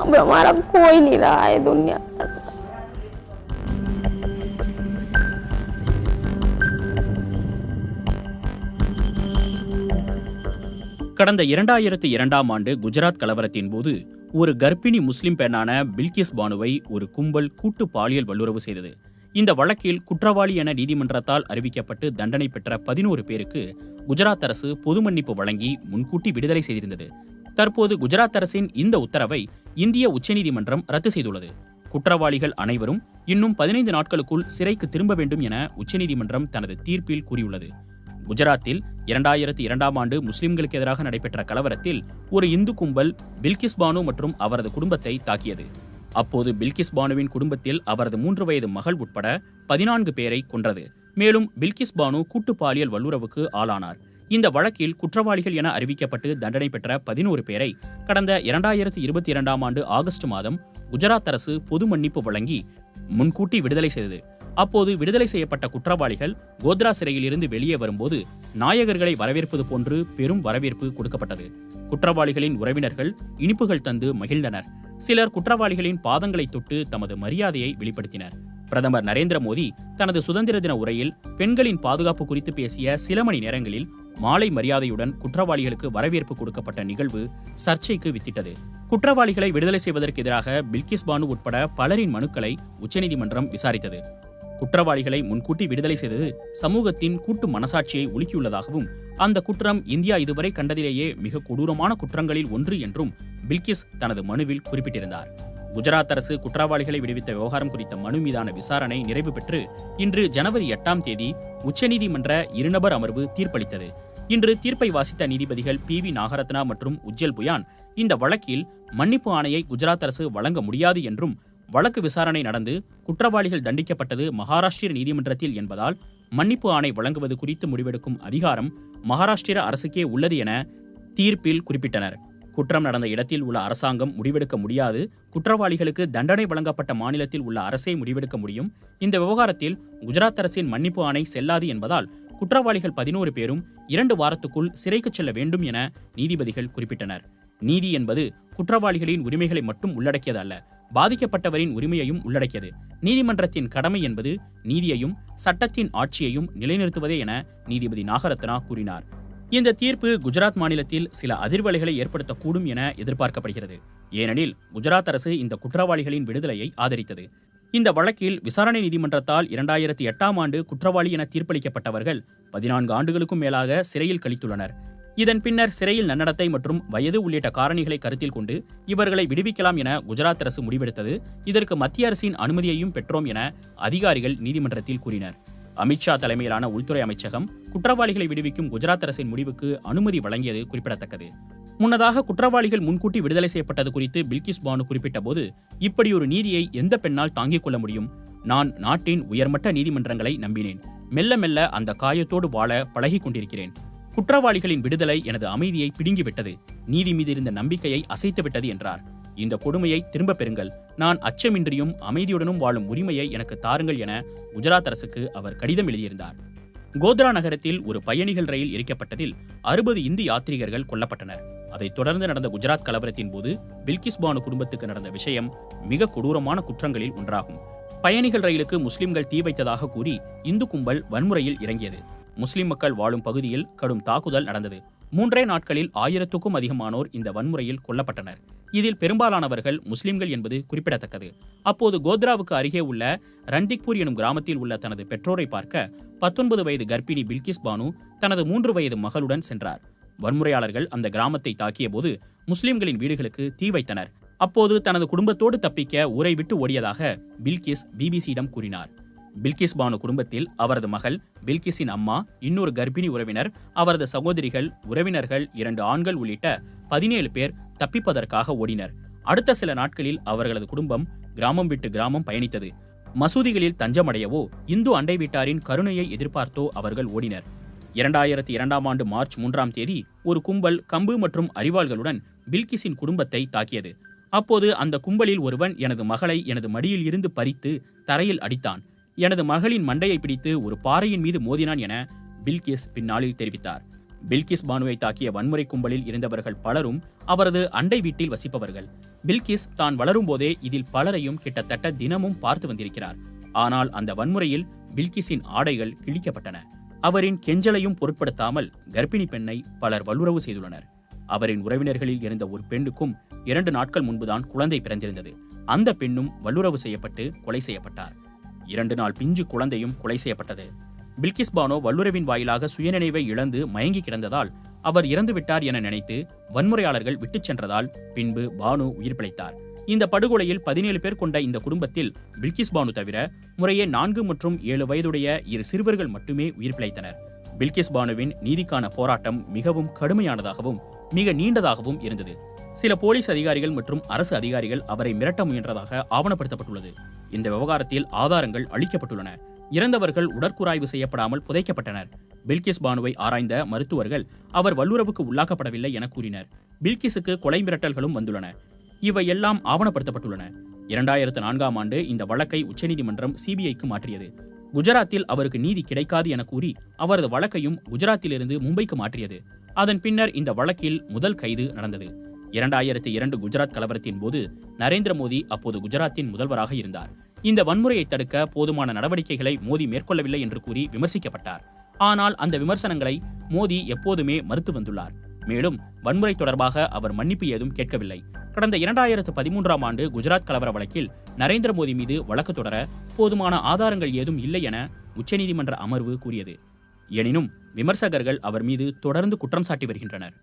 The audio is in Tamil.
अब हमारा कोई नहीं रहा है दुनिया। கடந்த 2002ஆம் ஆண்டு குஜராத் கலவரத்தின் போது ஒரு கர்ப்பிணி முஸ்லிம் பெண்ணான பில்கிஸ் பானுவை ஒரு கும்பல் கூட்டு பாலியல் வல்லுறவு செய்தது. இந்த வழக்கில் குற்றவாளி என நீதிமன்றத்தால் அறிவிக்கப்பட்டு தண்டனை பெற்ற 11 பேருக்கு குஜராத் அரசு பொது மன்னிப்பு வழங்கி முன்கூட்டி விடுதலை செய்திருந்தது. தற்போது குஜராத் அரசின் இந்த உத்தரவை இந்திய உச்சநீதிமன்றம் ரத்து செய்துள்ளது. குற்றவாளிகள் அனைவரும் இன்னும் 15 நாட்களுக்குள் சிறைக்கு திரும்ப வேண்டும் என உச்சநீதிமன்றம் தனது தீர்ப்பில் கூறியுள்ளது. குஜராத்தில் 2002ஆம் ஆண்டு முஸ்லிம்களுக்கு எதிராக நடைபெற்ற கலவரத்தில் ஒரு இந்து கும்பல் பில்கிஸ் பானு மற்றும் அவரது குடும்பத்தை தாக்கியது. அப்போது பில்கிஸ் பானுவின் குடும்பத்தில் அவரது 3 வயது மகள் உட்பட 14 பேரை கொன்றது. மேலும் பில்கிஸ் பானு கூட்டு பாலியல் வல்லுறவுக்கு ஆளானார். இந்த வழக்கில் குற்றவாளிகள் என அறிவிக்கப்பட்டு தண்டனை பெற்ற 11 பேரை கடந்த 2022ஆம் ஆண்டு ஆகஸ்ட் மாதம் குஜராத் அரசு பொது மன்னிப்பு வழங்கி முன்கூட்டி விடுதலை செய்தது. அப்போது விடுதலை செய்யப்பட்ட குற்றவாளிகள் கோத்ரா சிறையில் இருந்து வெளியே வரும்போது நாயகர்களை வரவேற்பது போன்று பெரும் வரவேற்பு கொடுக்கப்பட்டது. குற்றவாளிகளின் உறவினர்கள் இனிப்புகள் தந்து மகிழ்ந்தனர். சிலர் குற்றவாளிகளின் பாதங்களை தொட்டு தமது மரியாதையை வெளிப்படுத்தினர். பிரதமர் நரேந்திர மோடி தனது சுதந்திர தின உரையில் பெண்களின் பாதுகாப்பு குறித்து பேசிய சில மணி நேரங்களில் மாலை மரியாதையுடன் குற்றவாளிகளுக்கு வரவேற்பு கொடுக்கப்பட்ட நிகழ்வு சர்ச்சைக்கு வித்திட்டது. குற்றவாளிகளை விடுதலை செய்வதற்கு எதிராக பில்கிஸ் பானு உட்பட பலரின் மனுக்களை உச்சநீதிமன்றம் விசாரித்தது. குற்றவாளிகளை முன்கூட்டி விடுதலை செய்தது சமூகத்தின் கூட்டு மனசாட்சியை உலுக்கியுள்ளதாகவும் அந்த குற்றம் இந்தியா இதுவரை கண்டதிலேயே மிக கொடூரமான குற்றங்களில் ஒன்று என்றும் பில்கிஸ் தனது மனுவில் குறிப்பிட்டிருந்தார். குஜராத் அரசு குற்றவாளிகளை விடுவித்த விவகாரம் குறித்த மனு மீதான விசாரணை நிறைவு பெற்று இன்று ஜனவரி 8ஆம் தேதி உச்சநீதிமன்ற இருநபர் அமர்வு தீர்ப்பளித்தது. இன்று தீர்ப்பை வாசித்த நீதிபதிகள் PV நாகரத்னா மற்றும் உஜ்ஜல் புயான் இந்த வழக்கில் மன்னிப்பு ஆணையை குஜராத் அரசு வழங்க முடியாது என்றும் வழக்கு விசாரணை நடந்து குற்றவாளிகள் தண்டிக்கப்பட்டது மகாராஷ்டிர நீதிமன்றத்தில் என்பதால் மன்னிப்பு ஆணை வழங்குவது குறித்து முடிவெடுக்கும் அதிகாரம் மகாராஷ்டிர அரசுக்கே உள்ளது என தீர்ப்பில் குறிப்பிட்டனர். குற்றம் நடந்த இடத்தில் உள்ள அரசாங்கம் முடிவெடுக்க முடியாது, குற்றவாளிகளுக்கு தண்டனை வழங்கப்பட்ட மாநிலத்தில் உள்ள அரசே முடிவெடுக்க முடியும். இந்த விவகாரத்தில் குஜராத் அரசின் மன்னிப்பு ஆணை செல்லாது என்பதால் குற்றவாளிகள் 11 பேரும் 2 வாரத்துக்குள் சிறைக்கு செல்ல வேண்டும் என நீதிபதிகள் குறிப்பிட்டனர். நீதி என்பது குற்றவாளிகளின் உரிமைகளை மட்டும் உள்ளடக்கியது அல்ல, பாதிக்கப்பட்டவரின் உரிமையையும் உள்ளடக்கியது. நீதிமன்றத்தின் கடமை என்பது நீதியையும் சட்டத்தின் ஆட்சியையும் நிலைநிறுத்துவதே என நீதிபதி நாகரத்னா கூறினார். இந்த தீர்ப்பு குஜராத் மாநிலத்தில் சில அதிர்வலைகளை ஏற்படுத்தக்கூடும் என எதிர்பார்க்கப்படுகிறது. ஏனெனில் குஜராத் அரசு இந்த குற்றவாளிகளின் விடுதலையை ஆதரித்தது. இந்த வழக்கில் விசாரணை நீதிமன்றத்தால் 2008ஆம் ஆண்டு குற்றவாளி என தீர்ப்பளிக்கப்பட்டவர்கள் 14 ஆண்டுகளுக்கும் மேலாக சிறையில் கழித்துள்ளனர். இதன் பின்னர் சிறையில் நன்னடத்தை மற்றும் வயது உள்ளிட்ட காரணிகளை கருத்தில் கொண்டு இவர்களை விடுவிக்கலாம் என குஜராத் அரசு முடிவெடுத்தது. இதற்கு மத்திய அரசின் அனுமதியையும் பெற்றோம் என அதிகாரிகள் நீதிமன்றத்தில் கூறினர். அமித்ஷா தலைமையிலான உள்துறை அமைச்சகம் குற்றவாளிகளை விடுவிக்கும் குஜராத் அரசின் முடிவுக்கு அனுமதி வழங்கியது குறிப்பிடத்தக்கது. முன்னதாக குற்றவாளிகள் முன்கூட்டி விடுதலை செய்யப்பட்டது குறித்து பில்கிஸ் பானு குறிப்பிட்ட போது, இப்படி ஒரு நீதியை எந்த பெண்ணால் தாங்கிக் கொள்ள முடியும்? நான் நாட்டின் உயர்மட்ட நீதிமன்றங்களை நம்பினேன். மெல்ல மெல்ல அந்த காயத்தோடு வாழ பழகிக் கொண்டிருக்கிறேன். குற்றவாளிகளின் விடுதலை எனது அமைதியை பிடுங்கிவிட்டது, நீதி மீது இருந்த நம்பிக்கையை அசைத்துவிட்டது என்றார். இந்த கொடுமையை திரும்ப பெறுங்கள், நான் அச்சமின்றியும் அமைதியுடனும் வாழும் உரிமையை எனக்கு தாருங்கள் என குஜராத் அரசுக்கு அவர் கடிதம் எழுதியிருந்தார். கோத்ரா நகரத்தில் ஒரு பயணிகள் ரயில் எரிக்கப்பட்டதில் 60 இந்து யாத்ரீகர்கள் கொல்லப்பட்டனர். அதைத் தொடர்ந்து நடந்த குஜராத் கலவரத்தின் போது பில்கிஸ் பானு குடும்பத்துக்கு நடந்த விஷயம் மிக கொடூரமான குற்றங்களில் ஒன்றாகும். பயணிகள் ரயிலுக்கு முஸ்லிம்கள் தீ வைத்ததாக கூறி இந்து கும்பல் வன்முறையில் இறங்கியது. முஸ்லிம் மக்கள் வாழும் பகுதியில் கடும் தாக்குதல் நடந்தது. 3 நாட்களில் 1000க்கும் அதிகமானோர் இந்த வன்முறையில் கொல்லப்பட்டனர். இதில் பெரும்பாலானவர்கள் முஸ்லிம்கள் என்பது குறிப்பிடத்தக்கது. அப்போது கோத்ராவுக்கு அருகே உள்ள ரண்டிக்பூர் எனும் கிராமத்தில் உள்ள தனது பெற்றோரை பார்க்க 19 வயது கர்ப்பிணி பில்கிஸ் பானு தனது 3 வயது மகளுடன் சென்றார். வன்முறையாளர்கள் அந்த கிராமத்தை தாக்கிய போது முஸ்லிம்களின் வீடுகளுக்கு தீ வைத்தனர். அப்போது தனது குடும்பத்தோடு தப்பிக்க ஊரை விட்டு ஓடியதாக பில்கிஸ் பிபிசியிடம் கூறினார். பில்கிஸ் பானு குடும்பத்தில் அவரது மகள், பில்கிஸின் அம்மா, இன்னொரு கர்ப்பிணி உறவினர், அவரது சகோதரிகள், உறவினர்கள், 2 ஆண்கள் உள்ளிட்ட 17 பேர் தப்பிப்பதற்காக ஓடினர். அடுத்த சில நாட்களில் அவர்களது குடும்பம் கிராமம் விட்டு கிராமம் பயணித்தது. மசூதிகளில் தஞ்சமடையவோ இந்து அண்டை வீட்டாரின் கருணையை எதிர்பார்த்தோ அவர்கள் ஓடினர். 2002ஆம் ஆண்டு மார்ச் 3ஆம் தேதி ஒரு கும்பல் கம்பு மற்றும் அரிவாள்களுடன் பில்கிஸின் குடும்பத்தை தாக்கியது. அப்போது அந்த கும்பலில் ஒருவன் எனது மகளை எனது மடியில் இருந்து பறித்து தரையில் அடித்தான். எனது மகளின் மண்டையை பிடித்து ஒரு பாறையின் மீது மோதினான் என பில்கிஸ் பின்னாளில் தெரிவித்தார். பில்கிஸ் பானுவை தாக்கிய வன்முறை கும்பலில் இருந்தவர்கள் பலரும் அவரது அண்டை வீட்டில் வசிப்பவர்கள். பில்கிஸ் தான் வளரும்போதே இதில் பலரையும் கிட்டத்தட்ட தினமும் பார்த்து வந்திருக்கிறார். ஆனால் அந்த வன்முறையில் பில்கிஸின் ஆடைகள் கிழிக்கப்பட்டன. அவரின் கெஞ்சலையும் பொருட்படுத்தாமல் கர்ப்பிணி பெண்ணை பலர் வல்லுறவு செய்துள்ளனர். அவரின் உறவினர்களில் இருந்த ஒரு பெண்ணுக்கும் 2 நாட்கள் முன்புதான் குழந்தை பிறந்திருந்தது. அந்த பெண்ணும் வல்லுறவு செய்யப்பட்டு கொலை செய்யப்பட்டார். 2 நாள் பிஞ்சு குழந்தையும் கொலை செய்யப்பட்டது. பில்கிஸ் பானோ வல்லுறவின் வாயிலாக சுயநினைவை இழந்து மயங்கி கிடந்ததால் அவர் இறந்துவிட்டார் என நினைத்து வன்முறையாளர்கள் விட்டுச் சென்றதால் பின்பு பானு உயிர் பிழைத்தார். இந்த படுகொலையில் 17 பேர் கொண்ட இந்த குடும்பத்தில் பில்கிஸ் பானு தவிர முறையே 4 மற்றும் 7 வயதுடைய 2 சிறுவர்கள் மட்டுமே உயிர் பிழைத்தனர். பில்கிஸ் பானுவின் நீதிக்கான போராட்டம் மிகவும் கடுமையானதாகவும் மிக நீண்டதாகவும் இருந்தது. சில போலீஸ் அதிகாரிகள் மற்றும் அரசு அதிகாரிகள் அவரை மிரட்ட முயன்றதாக ஆவணப்படுத்தப்பட்டுள்ளது. இந்த விவகாரத்தில் ஆதாரங்கள் அளிக்கப்பட்டுள்ளன. இறந்தவர்கள் உடற்கூராய்வு செய்யப்படாமல் புதைக்கப்பட்டனர். பில்கிஸ் பானுவை ஆராய்ந்த மருத்துவர்கள் அவர் வல்லுறவுக்கு உள்ளாக்கப்படவில்லை என கூறினர். பில்கிஸுக்கு கொலை மிரட்டல்களும் வந்துள்ளன. இவையெல்லாம் ஆவணப்படுத்தப்பட்டுள்ளன. 2004ஆம் ஆண்டு இந்த வழக்கை உச்சநீதிமன்றம் சிபிஐக்கு மாற்றியது. குஜராத்தில் அவருக்கு நீதி கிடைக்காது என கூறி அவரது வழக்கையும் குஜராத்திலிருந்து மும்பைக்கு மாற்றியது. அதன் பின்னர் இந்த வழக்கில் முதல் கைது நடந்தது. 2002 குஜராத் கலவரத்தின் போது நரேந்திர மோடி அப்போது குஜராத்தின் முதல்வராக இருந்தார். இந்த வன்முறையை தடுக்க போதுமான நடவடிக்கைகளை மோடி மேற்கொள்ளவில்லை என்று கூறி விமர்சிக்கப்பட்டார். ஆனால் அந்த விமர்சனங்களை மோடி எப்போதுமே மறுத்து வந்துள்ளார். மேலும் வன்முறை தொடர்பாக அவர் மன்னிப்பு ஏதும் கேட்கவில்லை. கடந்த 2013ஆம் ஆண்டு குஜராத் கலவர வழக்கில் நரேந்திர மோடி மீது வழக்கு தொடர போதுமான ஆதாரங்கள் ஏதும் இல்லை என உச்சநீதிமன்ற அமர்வு கூறியது. எனினும் விமர்சகர்கள் அவர் மீது தொடர்ந்து குற்றம் சாட்டி வருகின்றனர்.